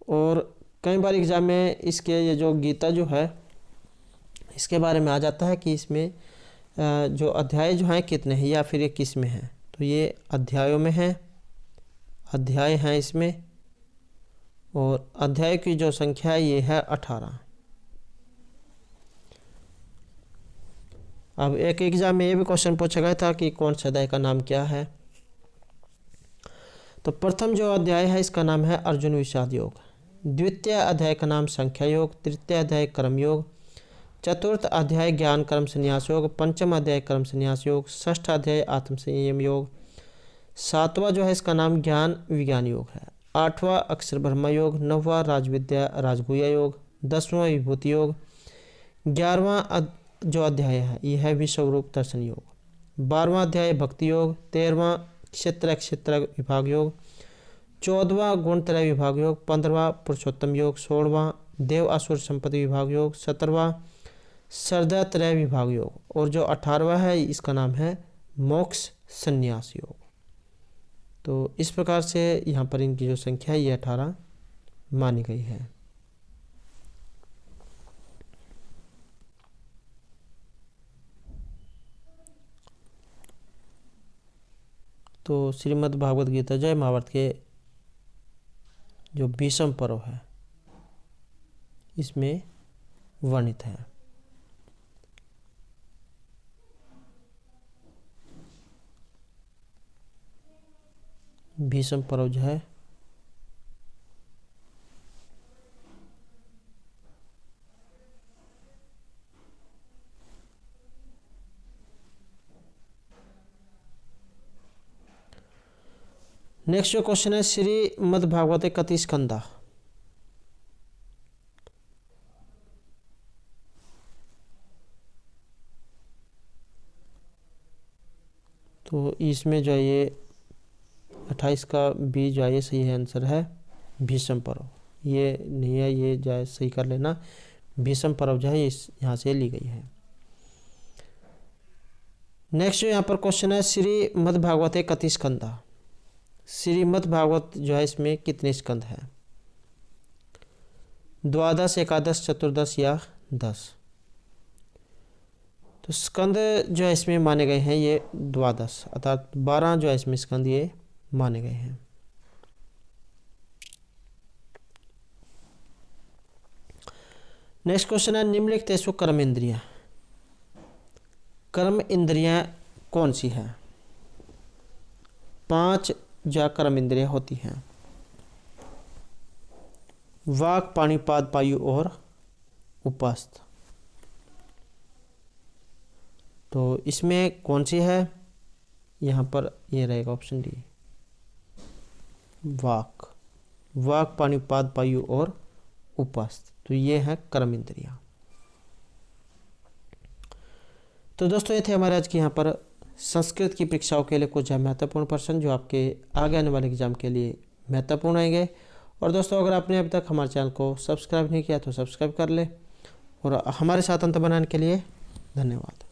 और कई बार एग्जाम में इसके ये जो गीता जो है, इसके बारे में आ जाता है कि इसमें जो अध्याय जो हैं कितने हैं या फिर ये किस में है। तो ये अध्यायों में है, अध्याय हैं इसमें, और अध्याय की जो संख्या है ये है 18। अब एक एग्जाम में ये भी क्वेश्चन पूछा गया था कि कौन सा अध्याय का नाम क्या है। तो प्रथम जो अध्याय है इसका नाम है अर्जुन विषाद योग, द्वितीय अध्याय का नाम संख्या योग, तृतीय अध्याय कर्म योग, चतुर्थ अध्याय ज्ञान कर्म संन्यास योग, पंचम अध्याय कर्म संन्यास योग, षष्ठ अध्याय आत्म संयम योग, सातवां जो है इसका नाम ज्ञान विज्ञान योग है, आठवां अक्षर ब्रह्म योग, नौवां राजविद्या राजगुह्य योग, 10वां विभूति योग, 11वां जो अध्याय है यह है विश्वरूप दर्शन योग, 12वां अध्याय भक्ति योग, 13वां क्षेत्र विभाग योग, 14वां गुणत्रय विभाग योग, 15वां पुरुषोत्तम योग, 16वां देव असुर संपत्ति विभाग योग, 17वां श्रद्धात्रय विभाग योग, और जो 18वां है इसका नाम है मोक्ष संन्यास योग। तो इस प्रकार से यहाँ पर इनकी जो संख्या है ये 18 मानी गई है। तो श्रीमद् भागवत गीता जय महाभारत के जो भीष्म पर्व है इसमें वर्णित है। भीष्म पर्व जो है नेक्स्ट जो क्वेश्चन है, श्रीमद्भागवते कति स्कंदा। तो इसमें जो है ये 28 का बी जो है ये सही है, आंसर है भीष्म पर्व। ये नहीं है, ये जो है सही कर लेना, भीष्म पर्व जो है इस यहाँ से ली गई है। नेक्स्ट यहाँ पर क्वेश्चन है, श्रीमद्भागवते कति स्कंदा। श्रीमद्भागवत जो है इसमें कितने स्कंद हैं? 12, 11, 14 या 10? तो स्कंद जो है इसमें माने गए हैं ये द्वादश, अर्थात 12 जो है इसमें स्कंद ये माने गए हैं। नेक्स्ट क्वेश्चन है निम्नलिखितेषु कर्म इंद्रियां, कर्म इंद्रियां कौन सी हैं? 5 जो कर्म इंद्रियां होती हैं, वाक, पाणिपाद, पायु और उपस्थ। तो इसमें कौन सी है? यहाँ पर ये रहेगा ऑप्शन डी, वाक। वाक, पाणिपाद, पायु और उपस्थ, तो ये है कर्म इंद्रियां। तो दोस्तों ये थे हमारे आज के यहाँ पर संस्कृत की परीक्षाओं के लिए कुछ महत्वपूर्ण प्रश्न जो आपके आगे आने वाले एग्जाम के लिए महत्वपूर्ण रहेंगे। और दोस्तों अगर आपने अभी तक हमारे चैनल को सब्सक्राइब नहीं किया तो सब्सक्राइब कर ले, और हमारे साथ अंत बनाने के लिए धन्यवाद।